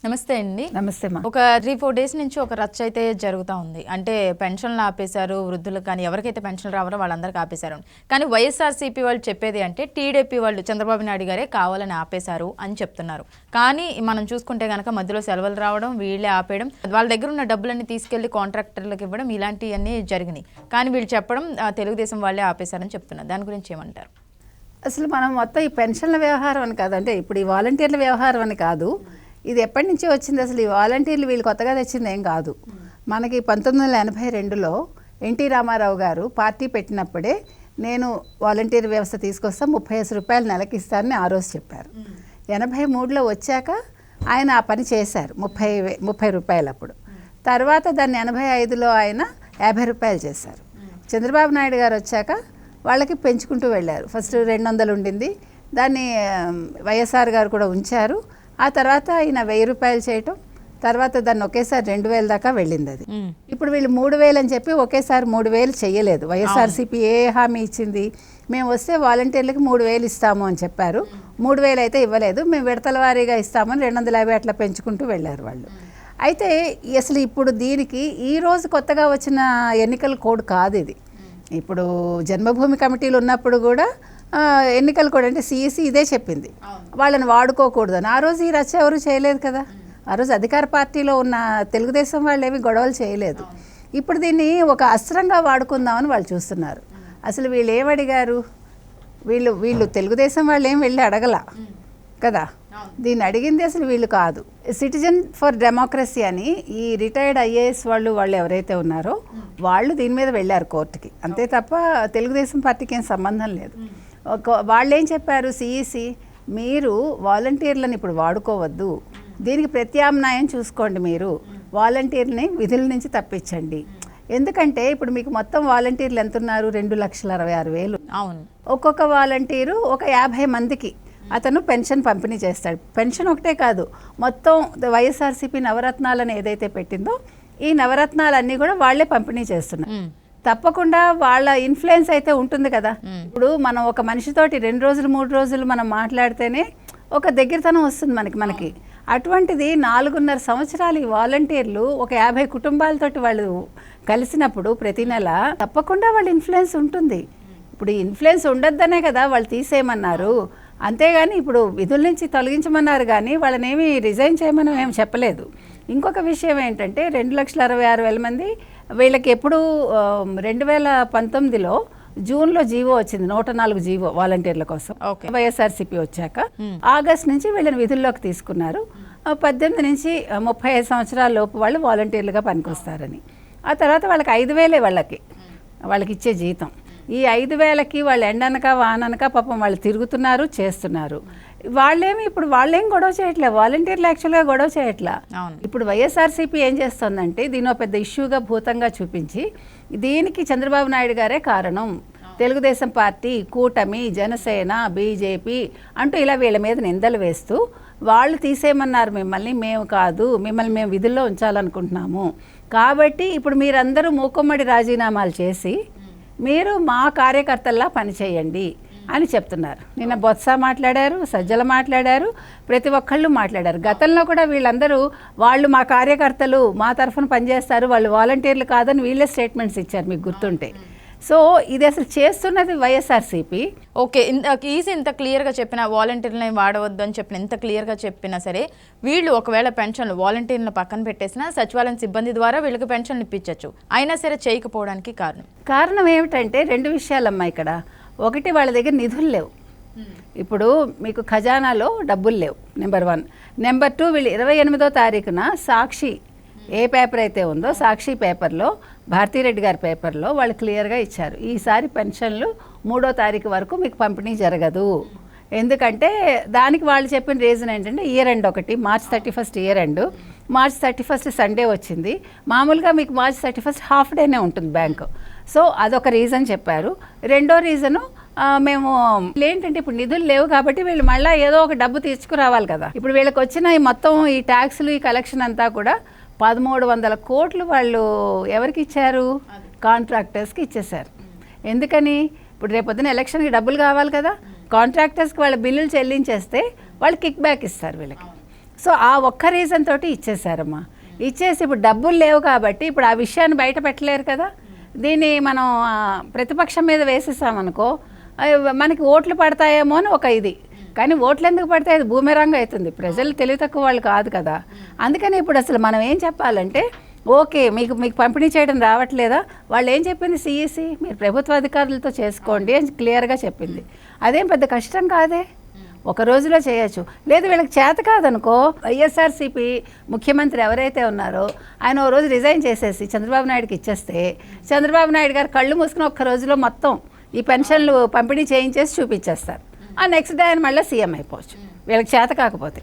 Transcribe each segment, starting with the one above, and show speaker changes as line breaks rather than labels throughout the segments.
నమస్తే అండి.
నమస్తే మా.
ఒక 3-4 డేస్ నుంచి ఒక రచ్చ అయితే జరుగుతూ ఉంది. అంటే పెన్షన్లు ఆపేశారు, వృద్ధులకు కానీ ఎవరికైతే పెన్షన్లు రావాలో వాళ్ళందరికీ ఆపేశారు. కానీ వైఎస్ఆర్సీపీ వాళ్ళు చెప్పేది అంటే టీడీపీ వాళ్ళు చంద్రబాబు నాయుడు గారే కావాలని ఆపేశారు అని చెప్తున్నారు. కానీ మనం చూసుకుంటే కనుక మధ్యలో సెలవులు రావడం, వీళ్ళే ఆపేయడం, వాళ్ళ దగ్గర ఉన్న డబ్బులన్నీ తీసుకెళ్లి కాంట్రాక్టర్లకు ఇవ్వడం ఇలాంటివన్నీ జరిగినాయి. కానీ వీళ్ళు చెప్పడం తెలుగుదేశం వాళ్ళే ఆపేశారని చెప్తున్నారు. దాని గురించి ఏమంటారు?
అసలు మనం మొత్తం ఈ పెన్షన్ల వ్యవహారం అని కాదు, అంటే ఇప్పుడు ఈ వాలంటీర్ల వ్యవహారం అని కాదు, ఇది ఎప్పటి నుంచో వచ్చింది. అసలు ఈ వాలంటీర్లు వీళ్ళు కొత్తగా తెచ్చింది ఏం కాదు. మనకి 1982లో ఎన్టీ రామారావు గారు పార్టీ పెట్టినప్పుడే నేను వాలంటీర్ వ్యవస్థ తీసుకొస్తాం, 35 రూపాయలు నెలకి ఇస్తానని ఆ రోజు చెప్పారు. 83లో వచ్చాక ఆయన ఆ పని చేశారు, 30 రూపాయలు అప్పుడు. తర్వాత దాన్ని 85లో ఆయన 50 రూపాయలు చేశారు. చంద్రబాబు నాయుడు గారు వచ్చాక వాళ్ళకి పెంచుకుంటూ వెళ్ళారు. ఫస్ట్ 200 ఉండింది, దాన్ని వైఎస్ఆర్ గారు కూడా ఉంచారు. ఆ తర్వాత ఈయన 1000 రూపాయలు చేయటం, తర్వాత దాన్ని ఒకేసారి 2000 దాకా వెళ్ళింది. అది ఇప్పుడు వీళ్ళు 3000 అని చెప్పి ఒకేసారి 3000 చెయ్యలేదు. వైఎస్ఆర్సీపీ ఏ హామీ ఇచ్చింది? మేము వస్తే వాలంటీర్లకు 3000 ఇస్తాము అని చెప్పారు. 3000 అయితే ఇవ్వలేదు, మేము విడతల వారీగా ఇస్తామని 250 అట్లా పెంచుకుంటూ వెళ్ళారు వాళ్ళు. అయితే అసలు ఇప్పుడు దీనికి ఈరోజు కొత్తగా వచ్చిన ఎన్నికల కోడ్ కాదు ఇది. ఇప్పుడు జన్మభూమి కమిటీలు ఉన్నప్పుడు కూడా ఎన్నికలు కూడా అంటే సిఈసి ఇదే చెప్పింది, వాళ్ళని వాడుకోకూడదని. ఆ రోజు ఈ రచ్చ ఎవరు చేయలేదు కదా. ఆ రోజు అధికార పార్టీలో ఉన్న తెలుగుదేశం వాళ్ళు ఏమి గొడవలు చేయలేదు. ఇప్పుడు దీన్ని ఒక అస్త్రంగా వాడుకుందామని వాళ్ళు చూస్తున్నారు. అసలు వీళ్ళు ఏమడిగారు? వీళ్ళు తెలుగుదేశం వాళ్ళు ఏం వెళ్ళి అడగల కదా. దీన్ని అడిగింది అసలు వీళ్ళు కాదు. సిటిజన్ ఫర్ డెమోక్రసీ అని ఈ రిటైర్డ్ ఐఏఎస్ వాళ్ళు ఎవరైతే ఉన్నారో వాళ్ళు దీని మీద వెళ్ళారు కోర్టుకి, అంతే తప్ప తెలుగుదేశం పార్టీకి ఏం సంబంధం లేదు. వాళ్ళు ఏం చెప్పారు? సిఈసి మీరు వాలంటీర్లను ఇప్పుడు వాడుకోవద్దు, దీనికి ప్రత్యామ్నాయం చూసుకోండి, మీరు వాలంటీర్ని విధుల నుంచి తప్పించండి. ఎందుకంటే ఇప్పుడు మీకు మొత్తం వాలంటీర్లు ఎంత ఉన్నారు? 2,66,000.
అవును.
ఒక్కొక్క వాలంటీరు ఒక 50 మందికి అతను పెన్షన్ పంపిణీ చేస్తాడు. పెన్షన్ ఒకటే కాదు, మొత్తం వైఎస్ఆర్సీపీ నవరత్నాలను ఏదైతే పెట్టిందో ఈ నవరత్నాలన్నీ కూడా వాళ్లే పంపిణీ చేస్తున్నారు. తప్పకుండా వాళ్ళ ఇన్ఫ్లుయెన్స్ అయితే ఉంటుంది కదా. ఇప్పుడు మనం ఒక మనిషితోటి 2 రోజులు 3 రోజులు మనం మాట్లాడితేనే ఒక దగ్గరతనం వస్తుంది మనకి. అటువంటిది 4.5 సంవత్సరాలు ఈ వాలంటీర్లు ఒక 50 కుటుంబాలతోటి వాళ్ళు కలిసినప్పుడు ప్రతి నెల తప్పకుండా వాళ్ళ ఇన్ఫ్లుయెన్స్ ఉంటుంది. ఇప్పుడు ఇన్ఫ్లుయెన్స్ ఉండొద్దనే కదా వాళ్ళు తీసేయమన్నారు, అంతేగాని ఇప్పుడు విధుల నుంచి తొలగించమన్నారు, కానీ వాళ్ళని ఏమి రిజైన్ చేయమని ఏమి చెప్పలేదు. ఇంకొక విషయం ఏంటంటే 2,66,000 మంది వీళ్ళకి ఎప్పుడు 2019లో జూన్లో జీవో వచ్చింది, 104 జీవో వాలంటీర్ల కోసం. వైఎస్ఆర్సీపీ వచ్చాక ఆగస్ట్ నుంచి వీళ్ళని విధుల్లోకి తీసుకున్నారు. 18 నుంచి 35 సంవత్సరాల లోపు వాళ్ళు వాలంటీర్లుగా పనికొస్తారని. ఆ తర్వాత వాళ్ళకి 5,000 వాళ్ళకి ఇచ్చే జీతం. ఈ 5,000కి వాళ్ళు ఎండనక వాననక పాపం వాళ్ళు తిరుగుతున్నారు, చేస్తున్నారు. వాళ్ళేం గొడవ చేయట్లే, వాలంటీర్లు యాక్చువల్గా గొడవ చేయట్లా. ఇప్పుడు వైఎస్ఆర్సీపీ ఏం చేస్తుందంటే దీని పెద్ద ఇష్యూగా భూతంగా చూపించి దీనికి చంద్రబాబు నాయుడు గారే కారణం, తెలుగుదేశం పార్టీ, కూటమి, జనసేన, బీజేపీ అంటూ ఇలా వీళ్ళ మీద నిందలు వేస్తూ వాళ్ళు తీసేయమన్నారు మిమ్మల్ని, మేము కాదు, మిమ్మల్ని మేము విధుల్లో ఉంచాలనుకుంటున్నాము, కాబట్టి ఇప్పుడు మీరందరూ మూకుమ్మడి రాజీనామాలు చేసి మీరు మా కార్యకర్తల్లా పనిచేయండి అని చెప్తున్నారు. నిన్న బొత్స మాట్లాడారు, సజ్జల మాట్లాడారు, ప్రతి ఒక్కళ్ళు మాట్లాడారు. గతంలో కూడా వీళ్ళందరూ వాళ్ళు మా కార్యకర్తలు, మా తరఫున పనిచేస్తారు, వాళ్ళు వాలంటీర్లు కాదని వీళ్ళే స్టేట్మెంట్స్ ఇచ్చారు, మీకు గుర్తుంటే. సో ఇది అసలు చేస్తున్నది వైఎస్ఆర్సీపీ.
ఓకే, ఇంత క్లియర్గా చెప్పిన వాలంటీర్లని వాడవద్దు అని చెప్పిన ఇంత క్లియర్గా చెప్పినా సరే వీళ్ళు ఒకవేళ పెన్షన్లు వాలంటీర్లను పక్కన పెట్టేసినా సచివాలయం సిబ్బంది ద్వారా వీళ్ళకి పెన్షన్లు ఇప్పించవచ్చు, అయినా సరే చేయకపోవడానికి కారణం
ఏమిటంటే 2 విషయాలమ్మా ఇక్కడ. ఒకటి, వాళ్ళ దగ్గర నిధులు లేవు. ఇప్పుడు మీకు ఖజానాలో డబ్బులు లేవు, నెంబర్ 1. నెంబర్ 2, వీళ్ళు 28వ తారీఖున సాక్షి ఏ పేపర్ అయితే ఉందో సాక్షి పేపర్లో, భారతీరెడ్డి గారి పేపర్లో వాళ్ళు క్లియర్గా ఇచ్చారు, ఈసారి పెన్షన్లు 3వ తారీఖు వరకు మీకు పంపిణీ జరగదు. ఎందుకంటే దానికి వాళ్ళు చెప్పిన రీజన్ ఏంటంటే ఇయర్ ఎండ్ ఒకటి, March 31 year end, March 31 Sunday వచ్చింది. మామూలుగా మీకు March 31 హాఫ్ డేనే ఉంటుంది బ్యాంకు. సో అదొక రీజన్ చెప్పారు. రెండో రీజను మేము ఏంటంటే ఇప్పుడు నిధులు లేవు కాబట్టి వీళ్ళు మళ్ళీ ఏదో ఒక డబ్బు తీసుకురావాలి కదా. ఇప్పుడు వీళ్ళకి వచ్చిన ఈ మొత్తం ఈ ట్యాక్స్లు, ఈ కలెక్షన్ అంతా కూడా 1,300 కోట్లు వాళ్ళు ఎవరికి ఇచ్చారు? కాంట్రాక్టర్స్కి ఇచ్చేశారు. ఎందుకని? ఇప్పుడు రేపొద్దున ఎలక్షన్కి డబ్బులు కావాలి కదా, కాంట్రాక్టర్స్కి వాళ్ళ బిల్లులు చెల్లించేస్తే వాళ్ళు కిక్ బ్యాక్ ఇస్తారు వీళ్ళకి. సో ఆ ఒక్క రీజన్ తోటి ఇచ్చేసారమ్మా. ఇచ్చేసి ఇప్పుడు డబ్బులు లేవు కాబట్టి ఇప్పుడు ఆ విషయాన్ని బయట పెట్టలేరు కదా. దీన్ని మనం ప్రతిపక్షం మీద వేసేసామనుకో మనకి ఓట్లు పడతాయేమో అని ఒక ఇది. కానీ ఓట్లు ఎందుకు పడతాయి, అది బూమెరాంగ్ అవుతుంది. ప్రజలు తెలివి తక్కువ వాళ్ళు కాదు కదా. అందుకని ఇప్పుడు అసలు మనం ఏం చెప్పాలంటే, ఓకే మీకు పంపిణీ చేయడం రావట్లేదా, వాళ్ళు ఏం చెప్పింది సిఈసి మీరు ప్రభుత్వ అధికారులతో చేసుకోండి అని క్లియర్గా చెప్పింది. అదేం పెద్ద కష్టం కాదే, ఒక రోజులో చేయొచ్చు. లేదు వీళ్ళకి చేత కాదనుకో, వైఎస్ఆర్సీపీ ముఖ్యమంత్రి ఎవరైతే ఉన్నారో ఆయన ఓ రోజు రిజైన్ చేసేసి చంద్రబాబు నాయుడుకి ఇచ్చేస్తే చంద్రబాబు నాయుడు గారు కళ్ళు మూసుకుని ఒక్క రోజులో మొత్తం ఈ పెన్షన్లు పంపిణీ చేయించేసి చూపించేస్తారు. ఆ నెక్స్ట్ డే ఆయన మళ్ళీ సీఎం అయిపోవచ్చు, వీళ్ళకి చేత కాకపోతే.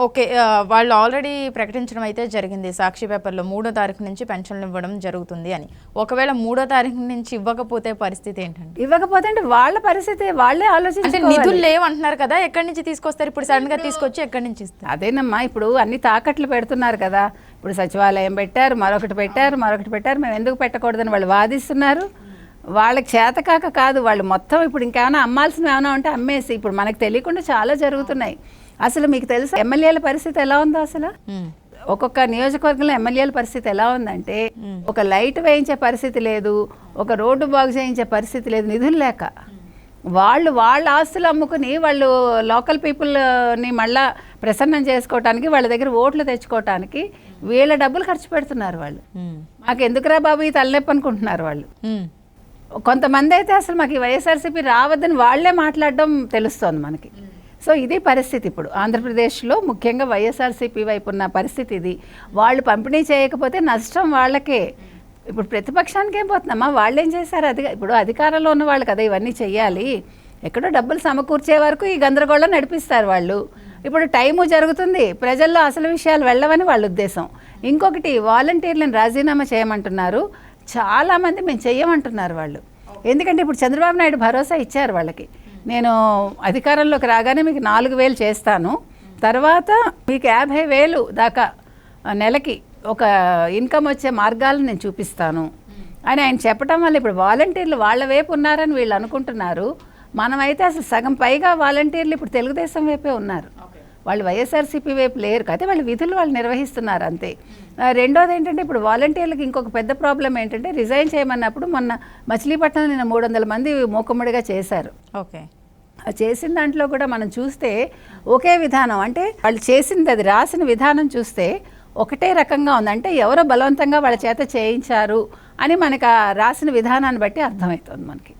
ఓకే, వాళ్ళు ఆల్రెడీ ప్రకటించడం అయితే జరిగింది సాక్షి పేపర్లో 3వ తారీఖు నుంచి పెన్షన్లు ఇవ్వడం జరుగుతుంది అని. ఒకవేళ 3వ తారీఖు నుంచి ఇవ్వకపోతే పరిస్థితి ఏంటంటే?
ఇవ్వకపోతే అంటే వాళ్ళ పరిస్థితి వాళ్ళే ఆలోచించి,
నిధులు లేవంటున్నారు కదా, ఎక్కడి నుంచి తీసుకొస్తారు ఇప్పుడు? సడన్ గా తీసుకొచ్చి ఎక్కడి నుంచి ఇస్తారు?
అదేనమ్మా, ఇప్పుడు అన్ని తాకట్లు పెడుతున్నారు కదా. ఇప్పుడు సచివాలయం పెట్టారు, మరొకటి పెట్టారు, మేము ఎందుకు పెట్టకూడదని వాళ్ళు వాదిస్తున్నారు. వాళ్ళకి చేతకాక కాదు, వాళ్ళు మొత్తం ఇప్పుడు ఇంకేమైనా అమ్మాల్సినవి ఏమైనా ఉంటే అమ్మేసి, ఇప్పుడు మనకు తెలియకుండా చాలా జరుగుతున్నాయి. అసలు మీకు తెలుసా ఎమ్మెల్యేల పరిస్థితి ఎలా ఉందో? అసలు ఒక్కొక్క నియోజకవర్గంలో ఎమ్మెల్యేల పరిస్థితి ఎలా ఉందంటే, ఒక లైట్ వేయించే పరిస్థితి లేదు, ఒక రోడ్డు బాగు చేయించే పరిస్థితి లేదు, నిధులు లేక. వాళ్ళ ఆస్తులు అమ్ముకుని వాళ్ళు లోకల్ పీపుల్ని మళ్ళా ప్రసన్నం చేసుకోవటానికి, వాళ్ళ దగ్గర ఓట్లు తెచ్చుకోవటానికి వీళ్ళ డబ్బులు ఖర్చు పెడుతున్నారు వాళ్ళు. మాకు ఎందుకురా బాబు ఈ తలనొప్పి అనుకుంటున్నారు వాళ్ళు. కొంతమంది అయితే అసలు మాకు ఈ వైఎస్ఆర్సీపీ రావద్దని వాళ్లే మాట్లాడడం తెలుస్తోంది మనకి. సో ఇది పరిస్థితి ఇప్పుడు ఆంధ్రప్రదేశ్లో, ముఖ్యంగా వైఎస్ఆర్సీపీ వైపు ఉన్న పరిస్థితి ఇది. వాళ్ళు పంపిణీ చేయకపోతే నష్టం వాళ్ళకే. ఇప్పుడు ప్రతిపక్షానికి ఏం పోతుందమ్మా, వాళ్ళు ఏం చేశారు? ఇప్పుడు అధికారంలో ఉన్న వాళ్ళు కదా ఇవన్నీ చెయ్యాలి. ఎక్కడో డబ్బులు సమకూర్చే వరకు ఈ గందరగోళం నడిపిస్తారు వాళ్ళు. ఇప్పుడు టైము జరుగుతుంది, ప్రజల్లో అసలు విషయాలు వెళ్ళవని వాళ్ళ ఉద్దేశం. ఇంకొకటి, వాలంటీర్లను రాజీనామా చేయమంటున్నారు. చాలామంది మేము చెయ్యమంటున్నారు వాళ్ళు. ఎందుకంటే ఇప్పుడు చంద్రబాబు నాయుడు భరోసా ఇచ్చారు వాళ్ళకి, నేను అధికారంలోకి రాగానే మీకు 4,000 చేస్తాను, తర్వాత మీకు 50,000 దాకా నెలకి ఒక ఇన్కమ్ వచ్చే మార్గాలను నేను చూపిస్తాను అని ఆయన చెప్పడం వల్ల ఇప్పుడు వాలంటీర్లు వాళ్ళ వైపు ఉన్నారని వీళ్ళు అనుకుంటున్నారు. మనమైతే అసలు సగం పైగా వాలంటీర్లు ఇప్పుడు తెలుగుదేశం వైపే ఉన్నారు. వాళ్ళు వైఎస్ఆర్సీపీ వైపు లేరు కదా, వాళ్ళ విధులు వాళ్ళు నిర్వహిస్తున్నారు అంతే. రెండోది ఏంటంటే, ఇప్పుడు వాలంటీర్లకు ఇంకొక పెద్ద ప్రాబ్లం ఏంటంటే, రిజైన్ చేయమన్నప్పుడు మొన్న మచిలీపట్నంలో నిన్న 300 మంది మూకుమ్మడిగా చేశారు.
ఓకే,
చేసిన దాంట్లో కూడా మనం చూస్తే ఒకే విధానం, అంటే వాళ్ళు చేసింది అది రాసిన విధానం చూస్తే ఒకటే రకంగా ఉంది. అంటే ఎవరో బలవంతంగా వాళ్ళ చేత చేయించారు అని మనకు రాసిన విధానాన్ని బట్టి అర్థమవుతుంది మనకి.